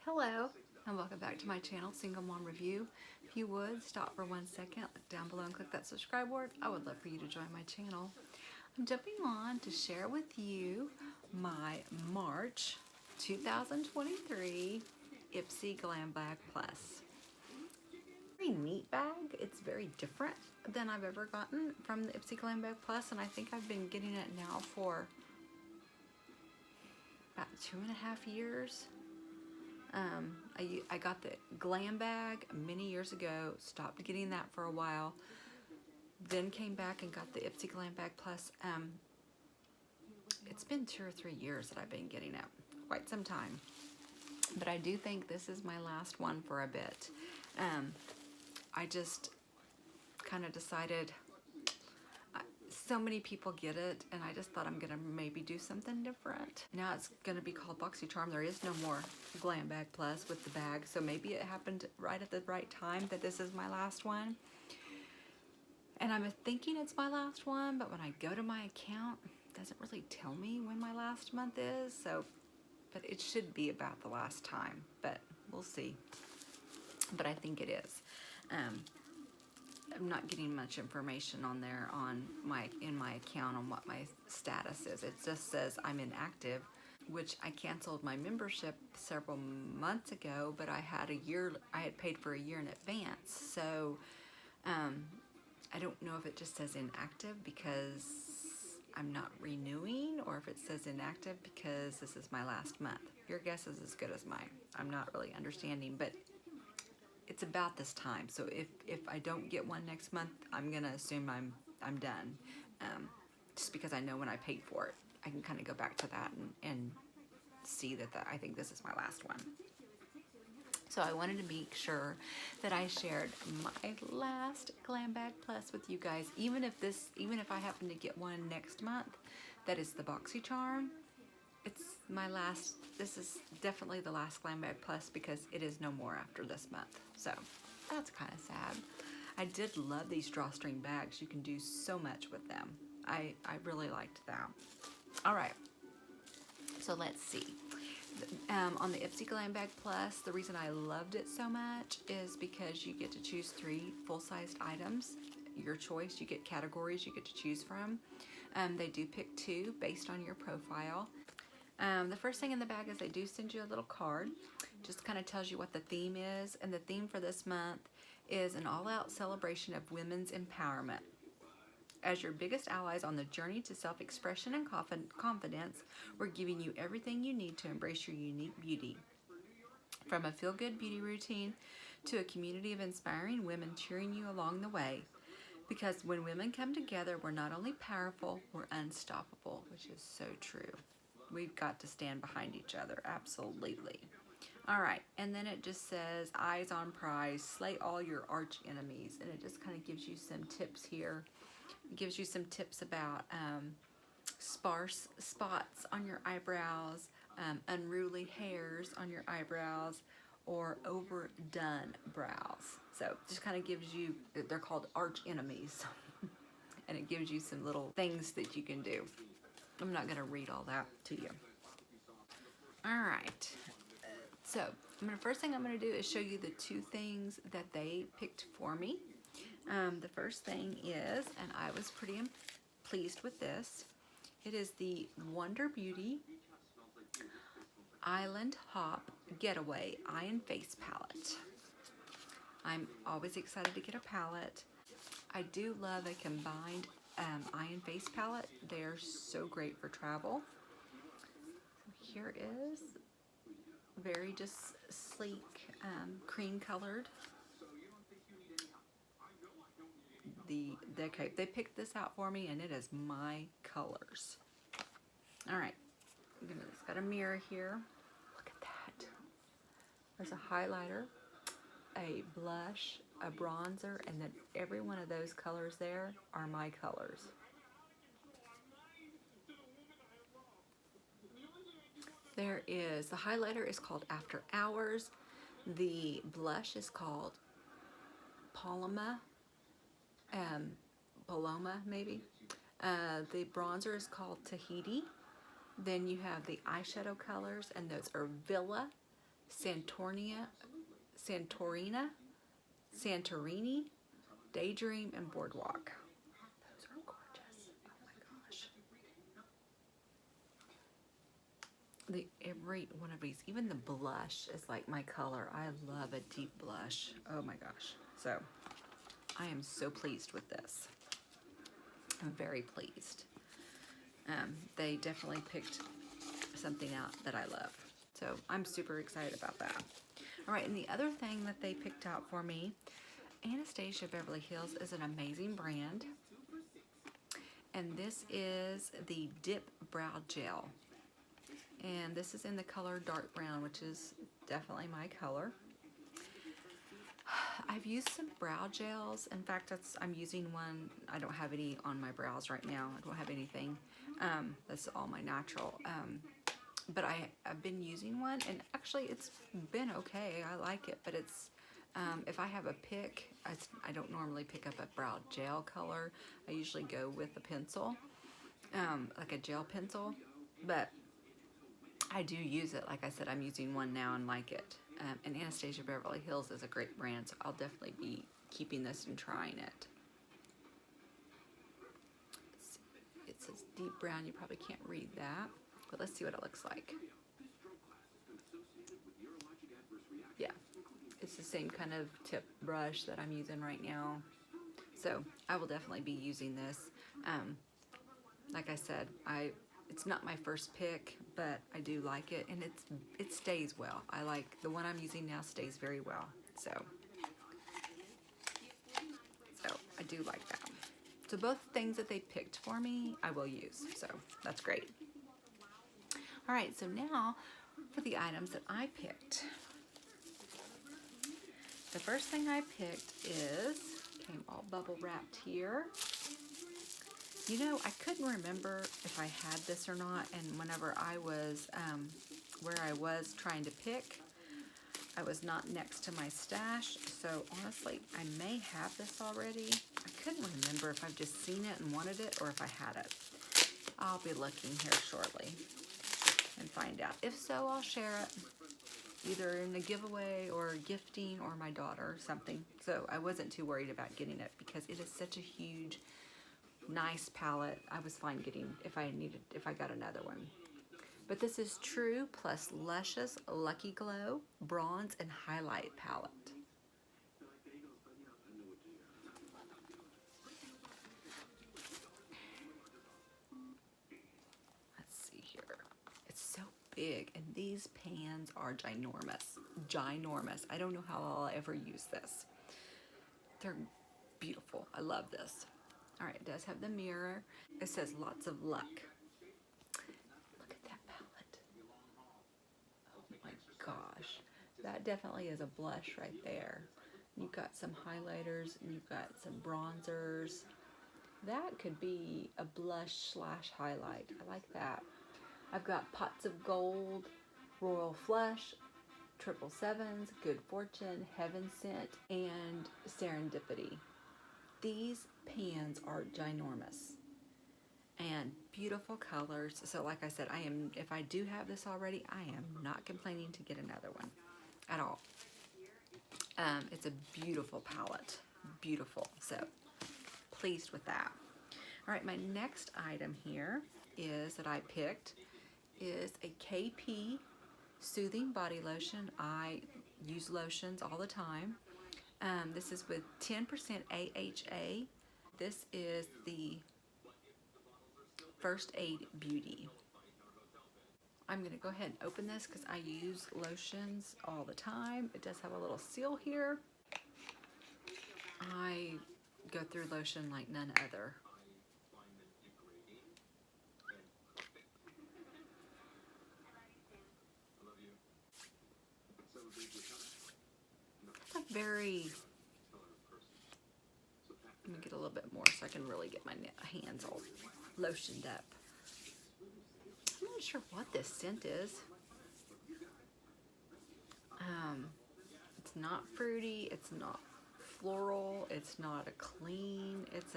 Hello and welcome back to my channel, Single Mom Review. If you would, stop for 1 second, look down below and click that subscribe word. I would love for you to join my channel. I'm jumping on to share with you my March 2023 Ipsy Glam Bag Plus. Very neat bag. It's very different than I've ever gotten from the Ipsy Glam Bag Plus, and I think I've been getting it now for about 2.5 years. I got the Glam bag many years ago, stopped getting that for a while, then came back and got the Ipsy Glam Bag Plus. It's been 2 or 3 years that I've been getting it, quite some time. But I do think this is my last one for a bit. I just kind of decided, so many people get it, and I just thought I'm gonna maybe do something different. Now it's gonna be called BoxyCharm. There is no more Glam Bag Plus with the bag, so maybe it happened right at the right time that this is my last one. And I'm thinking it's my last one, but when I go to my account, it doesn't really tell me when my last month is, so, but it should be about the last time, but we'll see. But I think it is. I'm not getting much information on there in my account on what my status is. It just says I'm inactive, which I canceled my membership several months ago, but I had paid for a year in advance. So I don't know if it just says inactive because I'm not renewing, or if it says inactive because this is my last month. Your guess is as good as mine. I'm not really understanding, but it's about this time, so if I don't get one next month, I'm gonna assume I'm done, just because I know when I paid for it. I can kind of go back to that and see that I think this is my last one. So I wanted to make sure that I shared my last Glam Bag Plus with you guys, even if I happen to get one next month, that is the BoxyCharm. It's my last, this is definitely the last Glam Bag Plus because it is no more after this month. So that's kind of sad. I did love these drawstring bags. You can do so much with them. I really liked that. All right, so let's see. On the Ipsy Glam Bag Plus, the reason I loved it so much is because you get to choose 3 full-sized items. Your choice, you get categories you get to choose from. They do pick 2 based on your profile. The first thing in the bag is they do send you a little card. Just kind of tells you what the theme is, and the theme for this month is an all-out celebration of women's empowerment. As your biggest allies on the journey to self-expression and confidence, we're giving you everything you need to embrace your unique beauty. From a feel-good beauty routine to a community of inspiring women cheering you along the way. Because when women come together, we're not only powerful, we're unstoppable, which is so true. We've got to stand behind each other, absolutely. All right, and then it just says, eyes on prize, slay all your arch enemies. And it just kind of gives you some tips here. It gives you some tips about sparse spots on your eyebrows, unruly hairs on your eyebrows, or overdone brows. So just kind of gives you, they're called arch enemies. And it gives you some little things that you can do. I'm not going to read all that to you. All right. So first thing I'm going to do is show you the 2 things that they picked for me. The first thing is, and I was pretty pleased with this, it is the Wonder Beauty Island Hop Getaway Eye and Face Palette. I'm always excited to get a palette. I do love a combined eye and face palette. They're so great for travel. So here is very just sleek, cream colored. They picked this out for me, and it is my colors. All right, it's got a mirror here. Look at that. There's a highlighter, a blush, a bronzer, and then every one of those colors there are my colors. There is, the highlighter is called After Hours. The blush is called Paloma maybe. The bronzer is called Tahiti. Then you have the eyeshadow colors, and those are Villa, Santorini, Daydream, and Boardwalk. Those are gorgeous. Oh my gosh. Every one of these, even the blush is like my color. I love a deep blush. Oh my gosh. So I am so pleased with this. I'm very pleased. They definitely picked something out that I love. So I'm super excited about that. All right, and the other thing that they picked out for me, Anastasia Beverly Hills is an amazing brand. And this is the Dip Brow Gel. And this is in the color dark brown, which is definitely my color. I've used some brow gels. In fact, I'm using one. I don't have any on my brows right now. I don't have anything. That's all my natural. But I've been using one, and actually it's been okay. I like it, but it's if I have a pick, I don't normally pick up a brow gel color. I usually go with a pencil, like a gel pencil. But I do use it. Like I said, I'm using one now and like it. And Anastasia Beverly Hills is a great brand, so I'll definitely be keeping this and trying it. It says deep brown. You probably can't read that, but let's see what it looks like. Yeah, it's the same kind of tip brush that I'm using right now. So I will definitely be using this. Like I said, it's not my first pick, but I do like it, and it stays well. I like the one I'm using now, stays very well. So I do like that. So both things that they picked for me, I will use. So that's great. All right, so now for the items that I picked. The first thing I picked came all bubble wrapped here. You know, I couldn't remember if I had this or not, and whenever I was where I was trying to pick, I was not next to my stash, so honestly, I may have this already. I couldn't remember if I've just seen it and wanted it or if I had it. I'll be looking here shortly and find out. If so, I'll share it, either in a giveaway or gifting or my daughter or something. So I wasn't too worried about getting it because it is such a huge, nice palette. I was fine getting if I got another one. But this is True plus Luscious Lucky Glow Bronze and Highlight Palette. Let's see here. It's so big, and these pans are ginormous. Ginormous. I don't know how I'll ever use this. They're beautiful. I love this. All right, it does have the mirror. It says lots of luck. Look at that palette. Oh my gosh. That definitely is a blush right there. You've got some highlighters, and you've got some bronzers. That could be a blush slash highlight. I like that. I've got Pots of Gold, Royal Flush, 777s, Good Fortune, Heaven Sent, and Serendipity. These pans are ginormous and beautiful colors. So like I said, if I do have this already, I am not complaining to get another one at all. It's a beautiful palette, beautiful. So pleased with that. All right, my next item here that I picked is a KP Soothing Body Lotion. I use lotions all the time. This is with 10% AHA. This is the First Aid Beauty. I'm going to go ahead and open this because I use lotions all the time. It does have a little seal here. I go through lotion like none other. It's a very... Let me get a little bit more so I can really get my hands all lotioned up. I'm not sure what this scent is. It's not fruity, it's not floral, it's not a clean, it's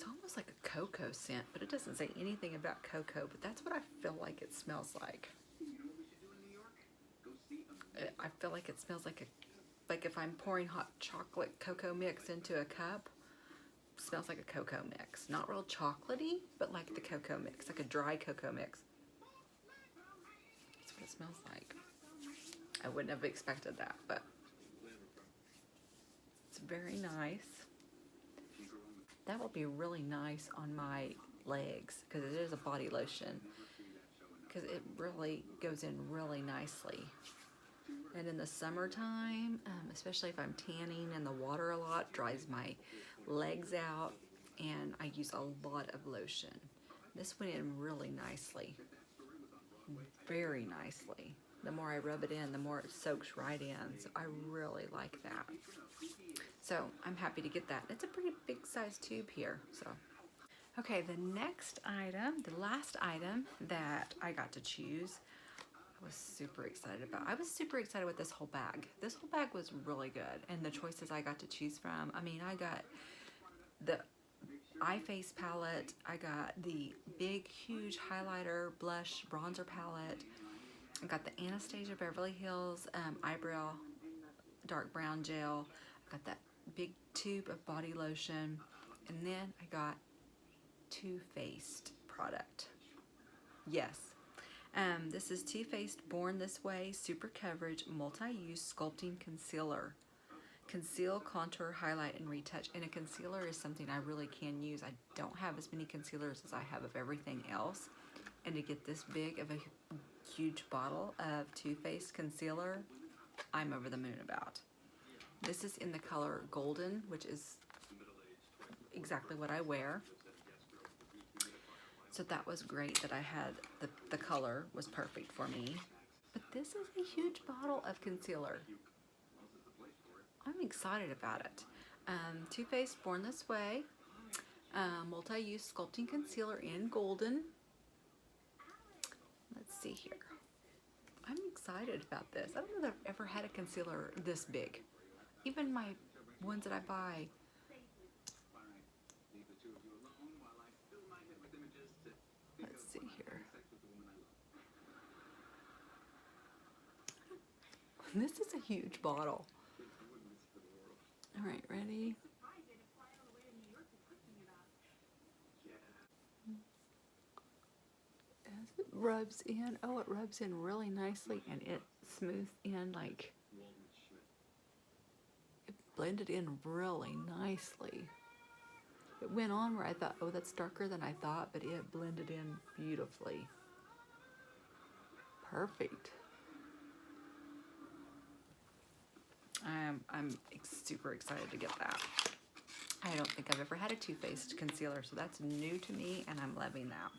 almost like a cocoa scent, but it doesn't say anything about cocoa, but that's what I feel like it smells like. feel like it smells like like if I'm pouring hot chocolate cocoa mix into a cup, it smells like a cocoa mix. Not real chocolatey, but like the cocoa mix, like a dry cocoa mix. That's what it smells like. I wouldn't have expected that, but it's very nice. That will be really nice on my legs because it is a body lotion, because it really goes in really nicely. And in the summertime, especially if I'm tanning in the water a lot, dries my legs out, and I use a lot of lotion. This went in really nicely, very nicely. The more I rub it in, the more it soaks right in. So I really like that. So I'm happy to get that. It's a pretty big size tube here. So, okay, the next item, the last item that I got to choose, I was super excited about. I was super excited with this whole bag. This whole bag was really good, and the choices I got to choose from. I mean, I got the eye face palette. I got the big, huge highlighter, blush, bronzer palette. I got the Anastasia Beverly Hills eyebrow dark brown gel. I got that big tube of body lotion, and then I got Too Faced product. Yes. This is Too Faced Born This Way Super Coverage Multi-Use Sculpting Concealer. Conceal, contour, highlight, and retouch. And a concealer is something I really can use. I don't have as many concealers as I have of everything else. And to get this big of a huge bottle of Too Faced concealer, I'm over the moon about. This is in the color Golden, which is exactly what I wear. So that was great that I had the color was perfect for me. But this is a huge bottle of concealer. I'm excited about it. Too Faced Born This Way, multi-use sculpting concealer in Golden. Let's see here. I'm excited about this. I don't know that I've ever had a concealer this big. Even my ones that I buy. Let's see here. This is a huge bottle. All right, ready? As it rubs in, oh, it rubs in really nicely, and it smooths in like, it blended in really nicely. It went on where I thought, oh, that's darker than I thought, but it blended in beautifully. Perfect. I'm super excited to get that. I don't think I've ever had a Too Faced concealer, so that's new to me, and I'm loving that.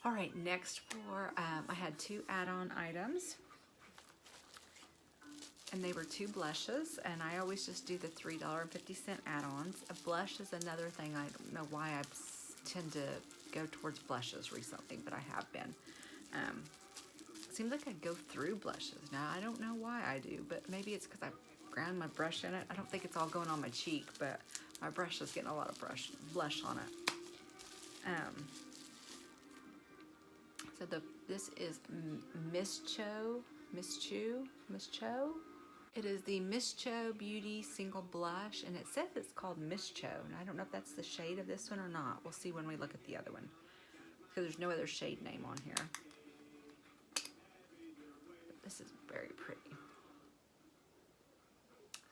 All right, next for, I had two add-on items, and they were two blushes, and I always just do the $3.50 add-ons. A blush is another thing. I don't know why I tend to go towards blushes recently, but I have been. Seems like I go through blushes. Now, I don't know why I do, but maybe it's because I ground my brush in it. I don't think it's all going on my cheek, but my brush is getting a lot of blush on it. So this is Miss Cho. It is the Miss Cho Beauty Single Blush, and it says it's called Miss Cho, and I don't know if that's the shade of this one or not. We'll see when we look at the other one, because there's no other shade name on here. But this is very pretty.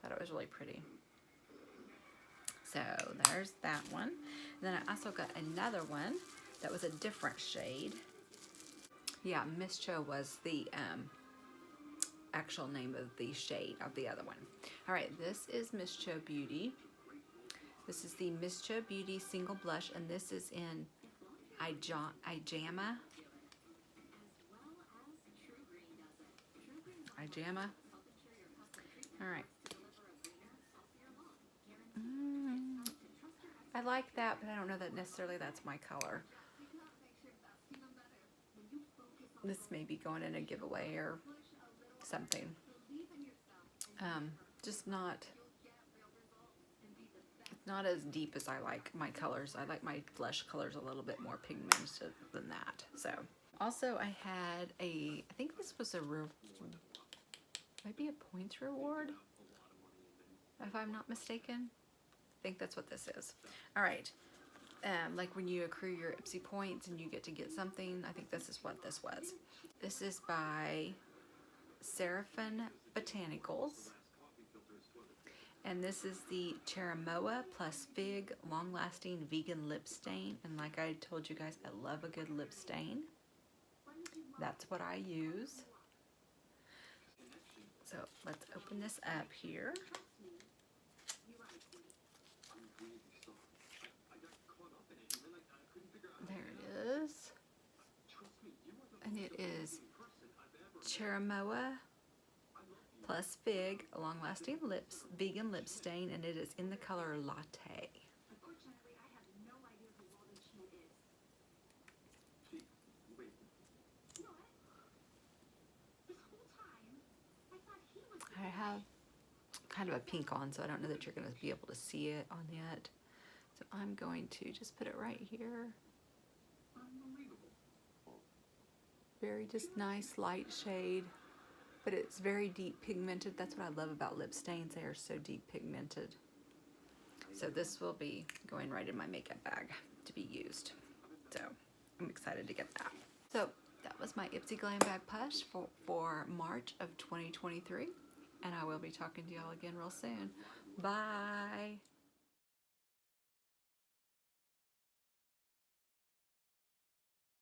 I thought it was really pretty. So there's that one. And then I also got another one that was a different shade. Yeah, Miss Cho was the actual name of the shade of the other one. All right, this is Miss Cho Beauty. This is the Miss Cho Beauty Single Blush, and this is in Ijama. All right. I like that, but I don't know that necessarily that's my color. This may be going in a giveaway or something. Just not as deep as I like my colors. I like my blush colors a little bit more pigmented than that. So also I had I think this was maybe a points reward, if I'm not mistaken. I think that's what this is. All right. Like when you accrue your Ipsy points and you get to get something, I think this is what this was. This is by Seraphim Botanicals. And this is the Cherimoa plus Fig long-lasting vegan lip stain. And like I told you guys, I love a good lip stain. That's what I use. So let's open this up here. There it is. And it is Cherimoa plus Fig long-lasting lips vegan lip stain, and it is in the color Latte. I have kind of a pink on, so I don't know that you're going to be able to see it on yet. So I'm going to just put it right here. Very just nice light shade, but it's very deep pigmented. That's what I love about lip stains. They are so deep pigmented. So this will be going right in my makeup bag to be used. So I'm excited to get that. So that was my Ipsy Glam bag push for March of 2023. And I will be talking to y'all again real soon. Bye.